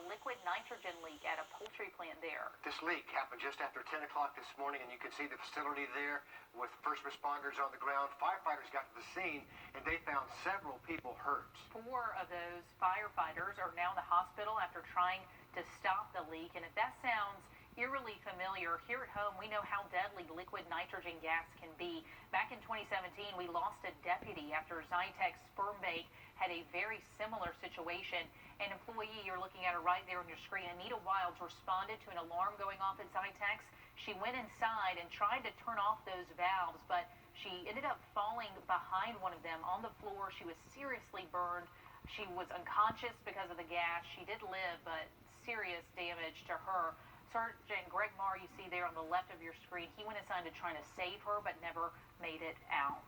liquid nitrogen leak at a poultry plant there. This leak happened just after 10 o'clock this morning, and you can see the facility there with first responders on the ground. Firefighters got to the scene, and they found several people hurt. 4 of those firefighters are now in the hospital after trying to stop the leak. And if that sounds eerily familiar, here at home we know how deadly liquid nitrogen gas can be. Back in 2017, we lost a deputy after Zytek's sperm bank had a very similar situation. An employee, you're looking at her right there on your screen, Anita Wilds, responded to an alarm going off at Zytek's. She went inside and tried to turn off those valves, but she ended up falling behind one of them on the floor. She was seriously burned. She was unconscious because of the gas. She did live, but serious damage to her. Sergeant Greg Marr, you see there on the left of your screen, he went inside to try to save her, but never made it out.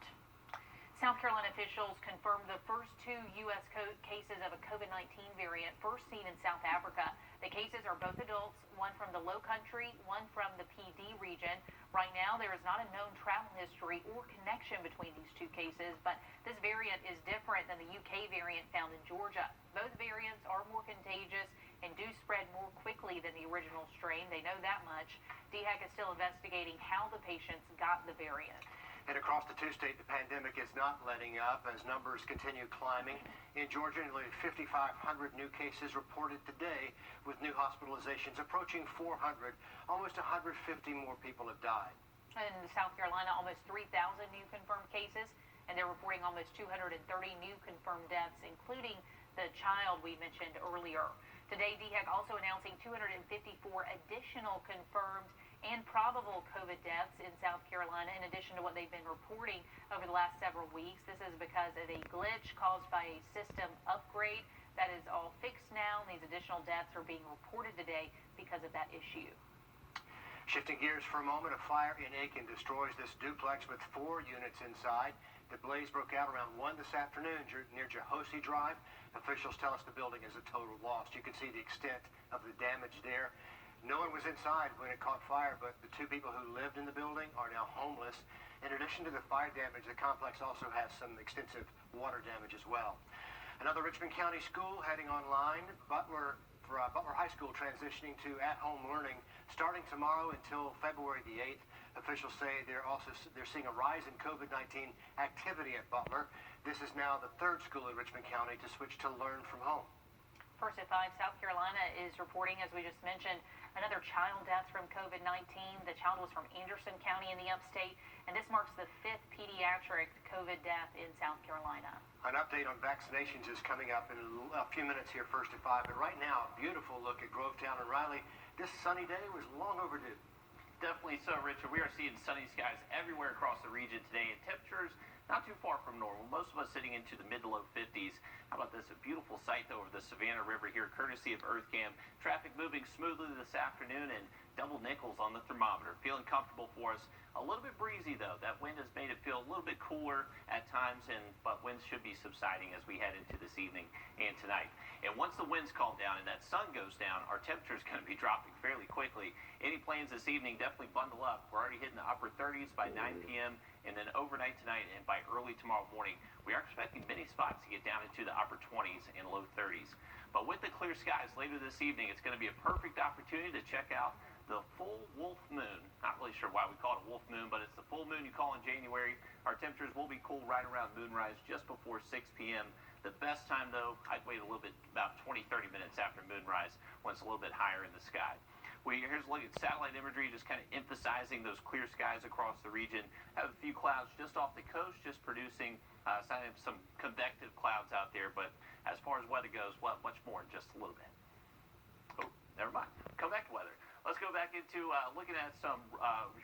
South Carolina officials confirmed the first 2 U.S. cases of a COVID-19 variant first seen in South Africa. The cases are both adults, one from the Low Country, one from the PD region. Right now, there is not a known travel history or connection between these 2 cases, but this variant is different than the UK variant found in Georgia. Both variants are more contagious and do spread more quickly than the original strain. They know that much. DHEC is still investigating how the patients got the variant. And across the 2 states, the pandemic is not letting up as numbers continue climbing. In Georgia, nearly 5,500 new cases reported today, with new hospitalizations approaching 400. Almost 150 more people have died. In South Carolina, almost 3,000 new confirmed cases, and they're reporting almost 230 new confirmed deaths, including the child we mentioned earlier. Today, DHEC also announcing 254 additional confirmed and probable COVID deaths in South Carolina, in addition to what they've been reporting over the last several weeks. This is because of a glitch caused by a system upgrade. That is all fixed now, and these additional deaths are being reported today because of that issue. Shifting gears for a moment, a fire in Aiken destroys this duplex with 4 units inside. The blaze broke out around 1 this afternoon near Jehosi Drive. Officials tell us the building is a total loss. You can see the extent of the damage there. No one was inside when it caught fire, but the 2 people who lived in the building are now homeless. In addition to the fire damage, the complex also has some extensive water damage as well. Another Richmond County school heading online, Butler High School transitioning to at-home learning starting tomorrow until February the 8th. Officials say they're seeing a rise in COVID-19 activity at Butler. This is now the 3rd school in Richmond County to switch to learn from home. First at 5, South Carolina is reporting, as we just mentioned, another child death from COVID-19. The child was from Anderson County in the upstate, and this marks the 5th pediatric COVID death in South Carolina. An update on vaccinations is coming up in a few minutes here, first at 5. But right now, a beautiful look at Grovetown and Riley. This sunny day was long overdue. Definitely so, Richard. We are seeing sunny skies everywhere across the region today, and temperatures not too far from normal. Most of us sitting into the mid to low 50s. How about this? A beautiful sight over the Savannah River here, courtesy of EarthCam. Traffic moving smoothly this afternoon, and double nickels on the thermometer. Feeling comfortable for us. A little bit breezy, though. That wind has made it feel a little bit cooler at times, but winds should be subsiding as we head into this evening and tonight. And once the winds calm down and that sun goes down, our temperature is going to be dropping fairly quickly. Any plans this evening, definitely bundle up. We're already hitting the upper 30s by 9 p.m. and then overnight tonight and by early tomorrow morning, we are expecting many spots to get down into the upper 20s and low 30s. But with the clear skies later this evening, it's going to be a perfect opportunity to check out the full wolf moon. Not really sure why we call it a wolf moon, but it's the full moon you call in January. Our temperatures will be cool right around moonrise just before 6 p.m. The best time, though, I'd wait a little bit, about 20, 30 minutes after moonrise when it's a little bit higher in the sky. Here's a look at satellite imagery, just kind of emphasizing those clear skies across the region. Have a few clouds just off the coast, just producing some convective clouds out there. But as far as weather goes, well, much more in just a little bit. Oh, never mind. Come back to weather. Let's go back into looking at some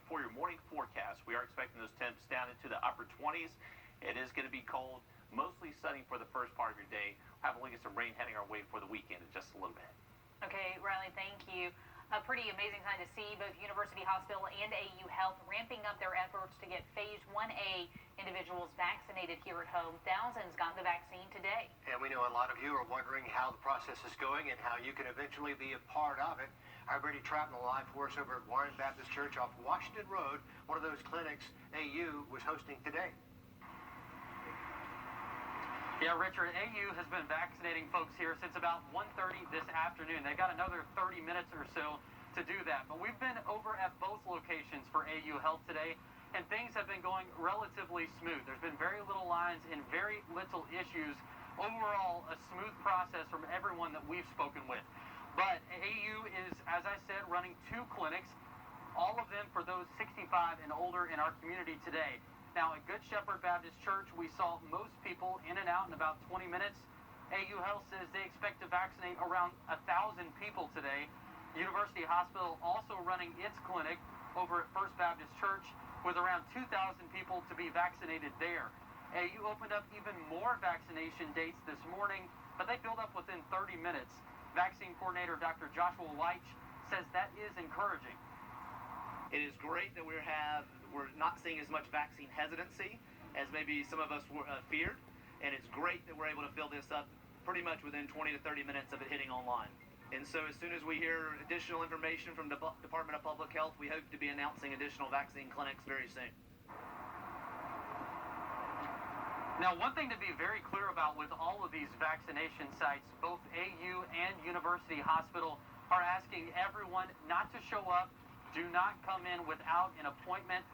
for your morning forecast. We are expecting those temps down into the upper 20s. It is going to be cold, mostly sunny for the first part of your day. We'll have a look at some rain heading our way for the weekend in just a little bit. Okay, Riley, thank you. A pretty amazing time to see both University Hospital and AU Health ramping up their efforts to get Phase 1A individuals vaccinated here at home. Thousands got the vaccine today. And we know a lot of you are wondering how the process is going and how you can eventually be a part of it. Our Brady Trapnell live for us over at Warren Baptist Church off Washington Road, one of those clinics AU was hosting today. Yeah, Richard, AU has been vaccinating folks here since about 1:30 this afternoon. They've got another 30 minutes or so to do that. But we've been over at both locations for AU Health today, and things have been going relatively smooth. There's been very little lines and very little issues. Overall, a smooth process from everyone that we've spoken with. But AU is, as I said, running 2 clinics, all of them for those 65 and older in our community today. Now, at Good Shepherd Baptist Church, we saw most people in and out in about 20 minutes. AU Health says they expect to vaccinate around 1,000 people today. University Hospital also running its clinic over at First Baptist Church with around 2,000 people to be vaccinated there. AU opened up even more vaccination dates this morning, but they filled up within 30 minutes. Vaccine coordinator Dr. Joshua Leitch says that is encouraging. It is great that we're not seeing as much vaccine hesitancy as maybe some of us feared, and it's great that we're able to fill this up pretty much within 20 to 30 minutes of it hitting online. And so as soon as we hear additional information from the Department of Public Health, we hope to be announcing additional vaccine clinics very soon. Now, one thing to be very clear about with all of these vaccination sites, both AU and University Hospital are asking everyone not to show up. Do not come in without an appointment.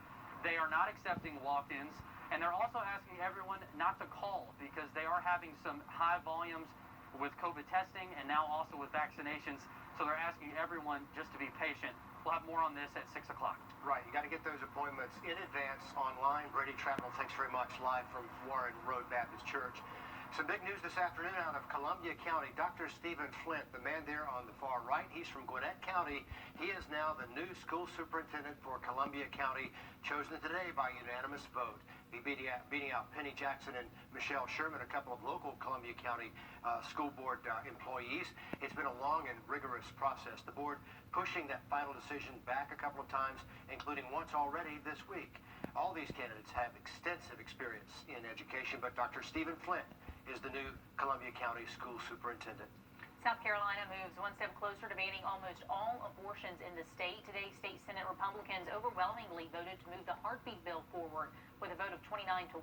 They are not accepting walk-ins. And they're also asking everyone not to call because they are having some high volumes with COVID testing and now also with vaccinations. So they're asking everyone just to be patient. We'll have more on this at 6 o'clock. Right, you got to get those appointments in advance online. Brady Travel, thanks very much, live from Warren Road Baptist Church. Some big news this afternoon out of Columbia County. Dr. Stephen Flint, the man there on the far right, he's from Gwinnett County. He is now the new school superintendent for Columbia County, chosen today by unanimous vote. He beating out Penny Jackson and Michelle Sherman, a couple of local Columbia County school board employees. It's been a long and rigorous process. The board pushing that final decision back a couple of times, including once already this week. All these candidates have extensive experience in education, but Dr. Stephen Flint is the new Columbia County school superintendent. South Carolina moves one step closer to banning almost all abortions in the state. Today, state Senate Republicans overwhelmingly voted to move the heartbeat bill forward with a vote of 29-1.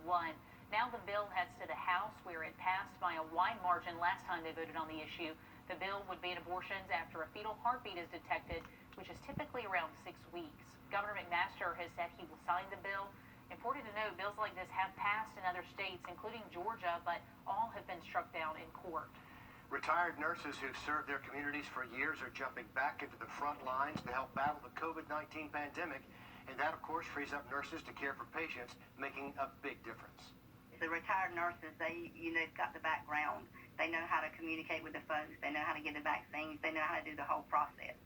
Now the bill heads to the House, where it passed by a wide margin last time they voted on the issue. The bill would ban abortions after a fetal heartbeat is detected, which is typically around 6 weeks. Governor McMaster has said he will sign the bill. Important to note, bills like this have passed in other states, including Georgia, but all have been struck down in court. Retired nurses who've served their communities for years are jumping back into the front lines to help battle the COVID-19 pandemic, and that, of course, frees up nurses to care for patients, making a big difference. The retired nurses, they've got the background. They know how to communicate with the folks. They know how to get the vaccines. They know how to do the whole process.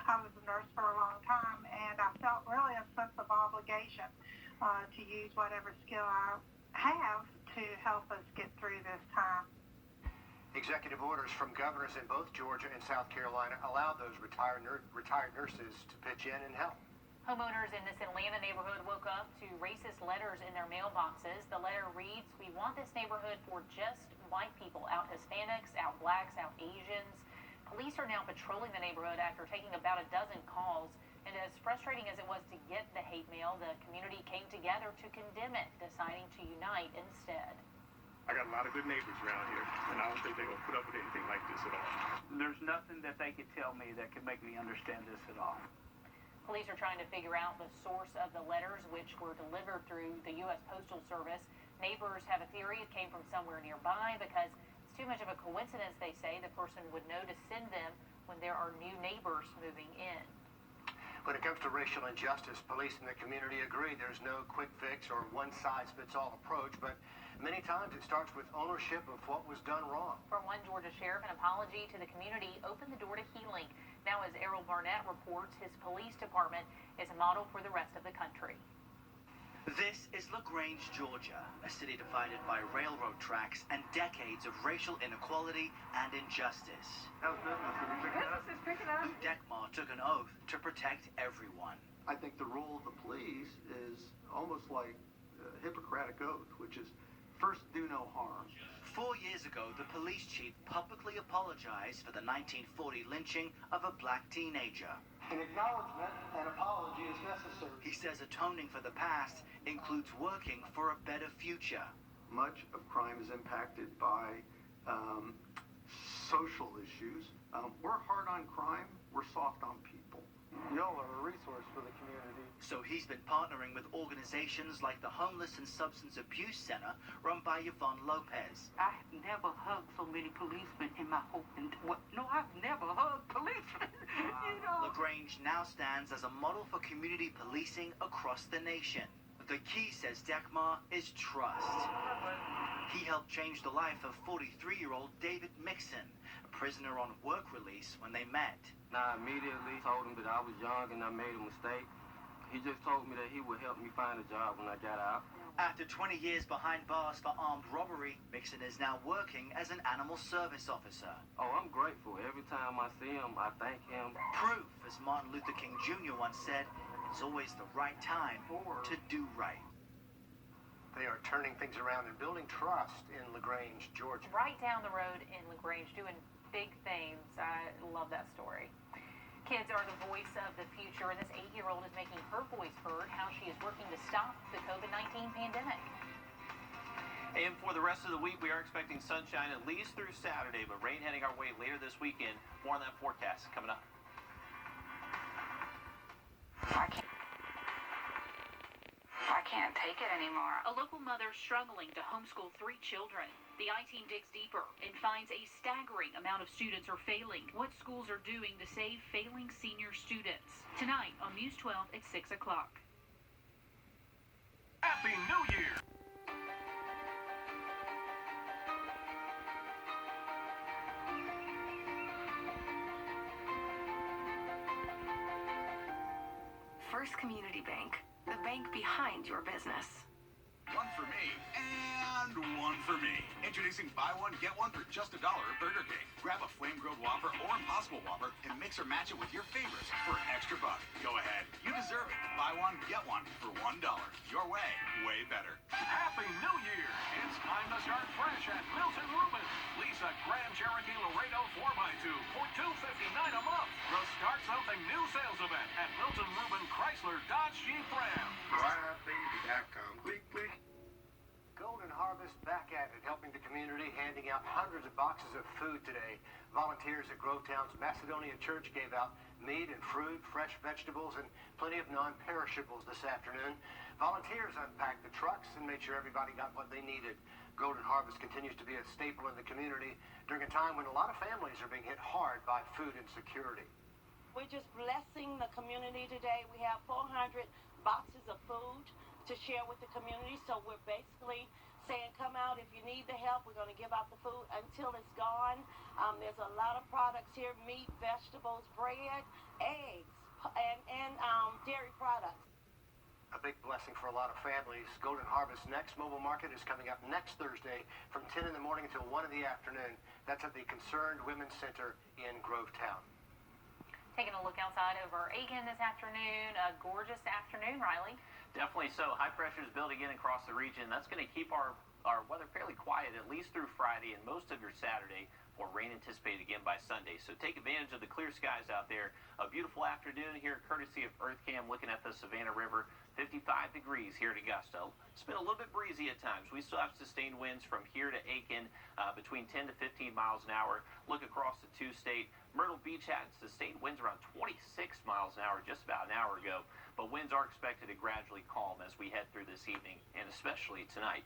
I was a nurse for a long time, and I felt really a sense of obligation to use whatever skill I have to help us get through this time. Executive orders from governors in both Georgia and South Carolina allow those retired nurses to pitch in and help. Homeowners in this Atlanta neighborhood woke up to racist letters in their mailboxes. The letter reads, "We want this neighborhood for just white people, out Hispanics, out blacks, out Asians." Police are now patrolling the neighborhood after taking about a dozen calls. And as frustrating as it was to get the hate mail, the community came together to condemn it, deciding to unite instead. I got a lot of good neighbors around here, and I don't think they're going to put up with anything like this at all. There's nothing that they could tell me that could make me understand this at all. Police are trying to figure out the source of the letters, which were delivered through the U.S. Postal Service. Neighbors have a theory it came from somewhere nearby because it's too much of a coincidence, they say, the person would know to send them when there are new neighbors moving in. When it comes to racial injustice, police in the community agree there's no quick fix or one-size-fits-all approach, but many times it starts with ownership of what was done wrong. For one Georgia sheriff, an apology to the community opened the door to healing. Now, as Errol Barnett reports, his police department is a model for the rest of the country. This is LaGrange, Georgia, a city divided by railroad tracks and decades of racial inequality and injustice. How's business? Business is picking up. Dekmar took an oath to protect everyone. I think the role of the police is almost like a Hippocratic oath, which is first do no harm. 4 years ago, the police chief publicly apologized for the 1940 lynching of a black teenager. An acknowledgement and apology is necessary. He says atoning for the past includes working for a better future. much of crime is impacted by social issues. We're hard on crime, we're soft on people. Y'all are a resource for the community. So he's been partnering with organizations like the Homeless and Substance Abuse Center, run by Yvonne Lopez. I have never hugged so many policemen in my whole no, I've never hugged policemen. You know. LaGrange now stands as a model for community policing across the nation. The key, says Dekmar, is trust. He helped change the life of 43-year-old David Mixon, a prisoner on work release, when they met. I immediately told him that I was young and I made a mistake. He just told me that he would help me find a job when I got out. After 20 years behind bars for armed robbery, Mixon is now working as an animal service officer. Oh, I'm grateful. Every time I see him, I thank him. Proof, as Martin Luther King Jr. once said, it's always the right time to do right. They are turning things around and building trust in LaGrange, Georgia. Right down the road in LaGrange, doing big things. I love that story. Kids are the voice of the future, and this 8-year-old is making her voice heard, how she is working to stop the COVID-19 pandemic. And for the rest of the week, we are expecting sunshine at least through Saturday, but rain heading our way later this weekend. More on that forecast coming up. I can't take it anymore. A local mother struggling to homeschool 3 children. The I-Team digs deeper and finds a staggering amount of students are failing. What schools are doing to save failing senior students. Tonight on News 12 at 6 o'clock. Happy New Year! First Community Bank, the bank behind your business. One for me and one for me. Introducing buy one, get one for just $1 at Burger King. Grab a flame-grilled Whopper or Impossible Whopper and mix or match it with your favorites for an extra $1. Go ahead. You deserve it. Buy one, get one for $1. Your way, way better. Happy New Year! It's time to start fresh at Milton Rubin. Lease a Grand Cherokee Laredo 4x2 for $259 a month. The Start Something New sales event at Milton Rubin Chrysler Dodge Jeep Ram. WildBaby.com. Click, click. Golden Harvest back at it, helping the community, handing out hundreds of boxes of food today. Volunteers at Grovetown's Macedonia Church gave out meat and fruit, fresh vegetables, and plenty of non-perishables this afternoon. Volunteers unpacked the trucks and made sure everybody got what they needed. Golden Harvest continues to be a staple in the community during a time when a lot of families are being hit hard by food insecurity. We're just blessing the community today. We have 400 boxes of food to share with the community, so we're basically saying come out if you need the help. We're going to give out the food until it's gone. There's a lot of products here: meat, vegetables, bread, eggs, and dairy products. A big blessing for a lot of families. Golden Harvest next mobile market is coming up next Thursday from 10 in the morning until 1 in the afternoon. That's at the Concerned Women's Center in Grovetown. Taking a look outside over Aiken this afternoon. A gorgeous afternoon, Riley. Definitely so. High pressure is building in across the region. That's going to keep our weather fairly quiet at least through Friday and most of your Saturday, for rain anticipated again by Sunday. So take advantage of the clear skies out there. A beautiful afternoon here, courtesy of EarthCam, looking at the Savannah River. 55 degrees here at Augusta. It's been a little bit breezy at times. We still have sustained winds from here to Aiken, between 10 to 15 miles an hour. Look across the two-state. Myrtle Beach had sustained winds around 26 miles an hour just about an hour ago. But winds are expected to gradually calm as we head through this evening, and especially tonight.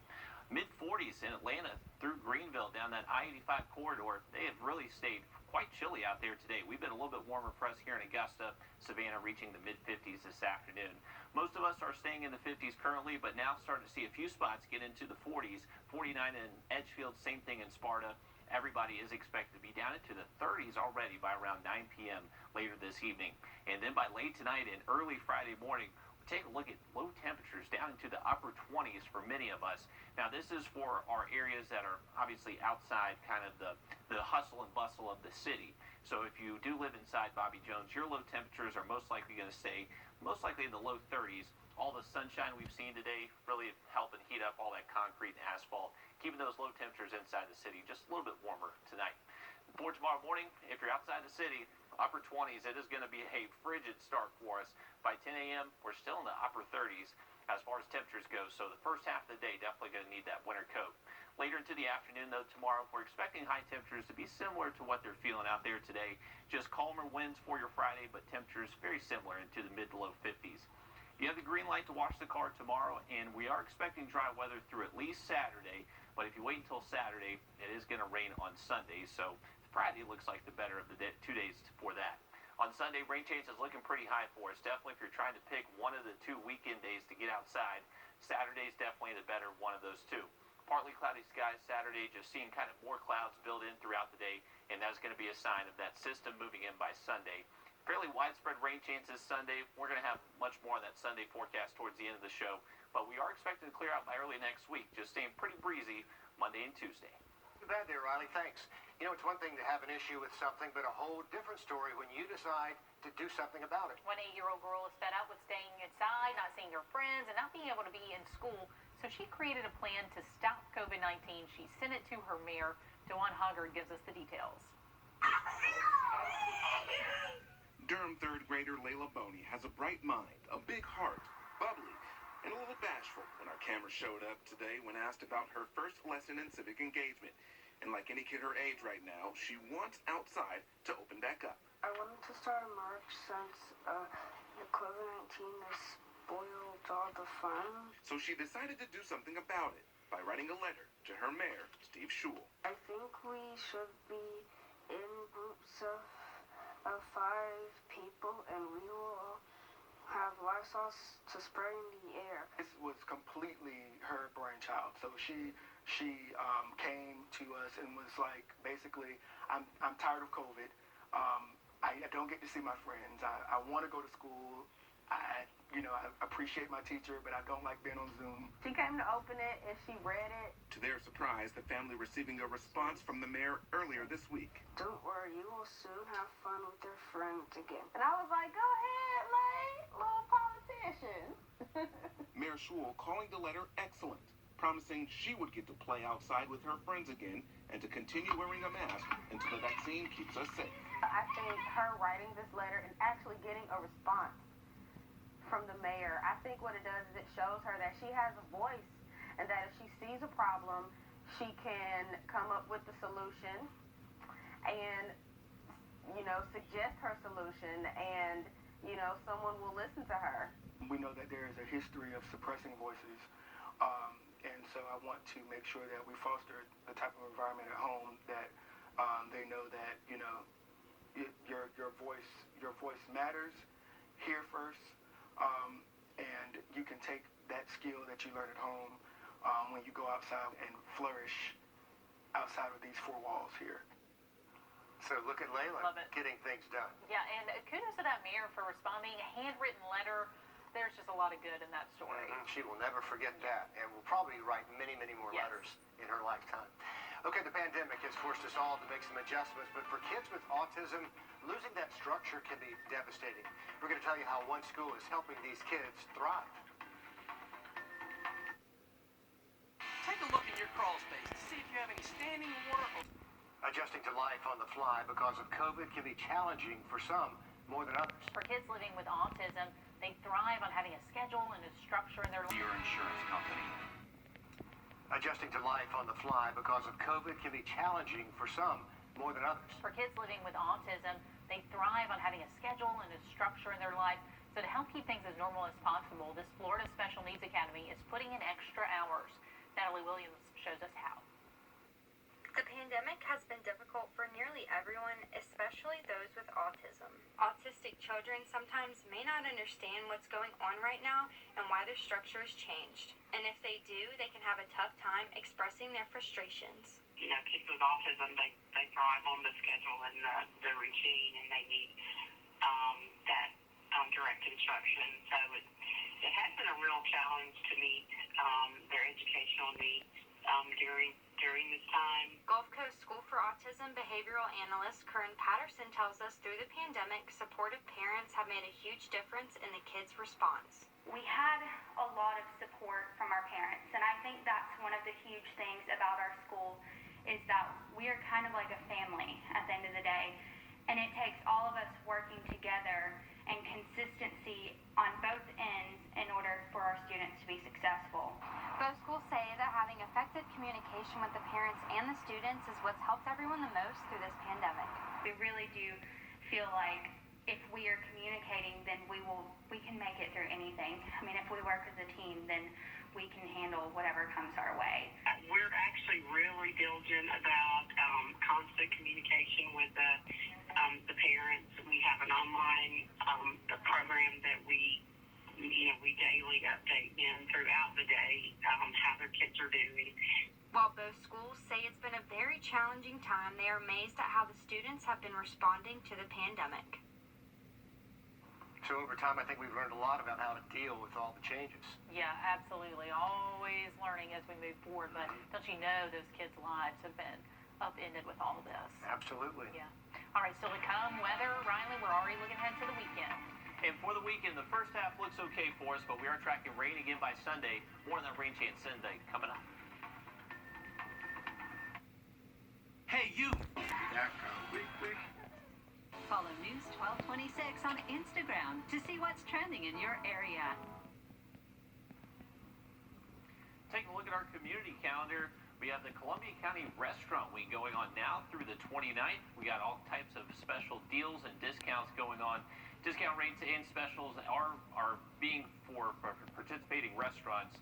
Mid-40s in Atlanta through Greenville down that I-85 corridor. They have really stayed quite chilly out there today. We've been a little bit warmer for us here in Augusta. Savannah reaching the mid-50s this afternoon. Most of us are staying in the 50s currently, but now starting to see a few spots get into the 40s. 49 in Edgefield, same thing in Sparta. Everybody is expected to be down into the 30s already by around 9 p.m. later this evening. And then by late tonight and early Friday morning, take a look at low temperatures down into the upper 20s for many of us. Now, this is for our areas that are obviously outside kind of the hustle and bustle of the city. So if you do live inside Bobby Jones, your low temperatures are most likely going to stay most likely in the low 30s. All the sunshine we've seen today really helping heat up all that concrete and asphalt, keeping those low temperatures inside the city just a little bit warmer tonight. For tomorrow morning, if you're outside the city, upper 20s, it is going to be a frigid start for us. By 10 a.m., we're still in the upper 30s as far as temperatures go, so the first half of the day definitely going to need that winter coat. Later into the afternoon, though, tomorrow, we're expecting high temperatures to be similar to what they're feeling out there today. Just calmer winds for your Friday, but temperatures very similar into the mid to low 50s. You have the green light to wash the car tomorrow, and we are expecting dry weather through at least Saturday, but if you wait until Saturday, it is going to rain on Sunday, so Friday looks like the better of the 2 days for that. On Sunday, rain chance is looking pretty high for us. Definitely if you're trying to pick one of the 2 weekend days to get outside, Saturday's definitely the better one of those 2. Partly cloudy skies Saturday, just seeing kind of more clouds build in throughout the day, and that's going to be a sign of that system moving in by Sunday. Fairly widespread rain chances Sunday. We're going to have much more of that Sunday forecast towards the end of the show, but we are expecting to clear out by early next week, just staying pretty breezy Monday and Tuesday. Too bad there, Riley. Thanks. You know, it's one thing to have an issue with something, but a whole different story when you decide to do something about it. One 8-year-old girl is fed up with staying inside, not seeing her friends, and not being able to be in school. So she created a plan to stop COVID-19. She sent it to her mayor. DeJuan Hoggard gives us the details. Durham third grader Layla Boney has a bright mind, a big heart, bubbly, and a little bashful when our camera showed up today when asked about her first lesson in civic engagement. And like any kid her age right now, she wants outside to open back up. I wanted to start a march since the COVID-19 has spoiled all the fun. So she decided to do something about it by writing a letter to her mayor, Steve Schewel. I think we should be in groups of 5 people, and we will have Lysol to spray in the air. This was completely her brainchild. So she came to us and was like, basically, I'm tired of COVID. I don't get to see my friends. I want to go to school. I appreciate my teacher, but I don't like being on Zoom. She came to open it and she read it. To their surprise, the family receiving a response from the mayor earlier this week. Don't worry, you will soon have fun with your friends again. And I was like, go ahead, mate, little politician. Mayor Schewel calling the letter excellent, promising she would get to play outside with her friends again and to continue wearing a mask until the vaccine keeps us safe. I think her writing this letter and actually getting a response from the mayor, I think what it does is it shows her that she has a voice and that if she sees a problem, she can come up with the solution and, suggest her solution and, someone will listen to her. We know that there is a history of suppressing voices, and so I want to make sure that we foster the type of environment at home that they know that, your voice matters here first. And you can take that skill that you learn at home when you go outside and flourish outside of these 4 walls here. So look at Layla getting things done. Yeah, and kudos to that mayor for responding. A handwritten letter. There's just a lot of good in that story. She will never forget that, and will probably write many, many more letters in her lifetime. Okay, the pandemic has forced us all to make some adjustments, but for kids with autism, losing that structure can be devastating. We're going to tell you how one school is helping these kids thrive. Take a look in your crawl space to see if you have any standing water. Adjusting to life on the fly because of COVID can be challenging for some more than others. For kids living with autism, they thrive on having a schedule and a structure in their life. Your insurance company. Adjusting to life on the fly because of COVID can be challenging for some more than others. For kids living with autism, they thrive on having a schedule and a structure in their life. So to help keep things as normal as possible, this Florida Special Needs Academy is putting in extra hours. Natalie Williams shows us how. The pandemic has been difficult for nearly everyone, especially those with autism. Autistic children sometimes may not understand what's going on right now and why their structure has changed. And if they do, they can have a tough time expressing their frustrations. Kids with autism, they thrive on the schedule and the routine, and they need that direct instruction. So it has been a real challenge to meet their educational needs during this time. Gulf Coast School for Autism behavioral analyst Corinne Patterson tells us through the pandemic, supportive parents have made a huge difference in the kids' response. We had a lot of support from our parents, and I think that's one of the huge things about our school is that we are kind of like a family at the end of the day, and it takes all of us working together and consistency on both ends in order for our students to be successful. Both schools say that having effective communication with the parents and the students is what's helped everyone the most through this pandemic. We really do feel like if we are communicating, then we can make it through anything. I mean, if we work as a team, then we can handle whatever comes our way. We're actually really diligent about constant communication with the parents. We have an online program that we daily update them throughout the day how their kids are doing. While both schools say it's been a very challenging time, they are amazed at how the students have been responding to the pandemic. So over time, I think we've learned a lot about how to deal with all the changes. Yeah, absolutely. Always learning as we move forward. But don't you know those kids' lives have been upended with all of this? Absolutely. Yeah. All right, still to come, weather. Riley, we're already looking ahead to the weekend. And for the weekend, the first half looks okay for us, but we are tracking rain again by Sunday. More on that rain chance Sunday coming up. Hey, you! Follow News 1226 on Instagram to see what's trending in your area. Taking a look at our community calendar, we have the Columbia County Restaurant Week going on now through the 29th. We got all types of special deals and discounts going on. Discount rates and specials are being for participating restaurants,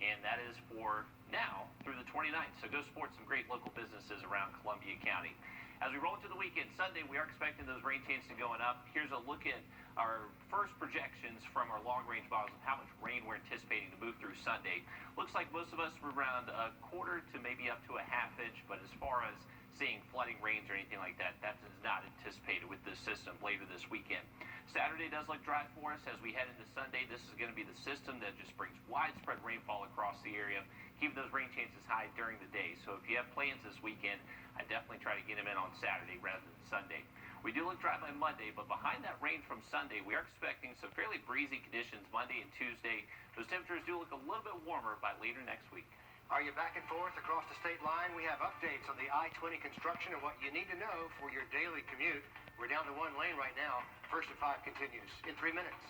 and that is for now through the 29th. So go support some great local businesses around Columbia County. As we roll into the weekend, Sunday, we are expecting those rain chances to going up. Here's a look at our first projections from our long-range models of how much rain we're anticipating to move through Sunday. Looks like most of us were around a quarter to maybe up to a half inch, but as far as seeing flooding rains or anything like that, that is not anticipated with this system later this weekend. Saturday does look dry for us as we head into Sunday. This is going to be the system that just brings widespread rainfall across the area, keeping those rain chances high during the day. So if you have plans this weekend, I definitely try to get them in on Saturday rather than Sunday. We do look dry by Monday, but behind that range from Sunday, we are expecting some fairly breezy conditions Monday and Tuesday. Those temperatures do look a little bit warmer by later next week. Are you back and forth across the state line? We have updates on the I-20 construction and what you need to know for your daily commute. We're down to one lane right now. First at 5 continues in 3 minutes.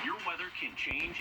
Your weather can change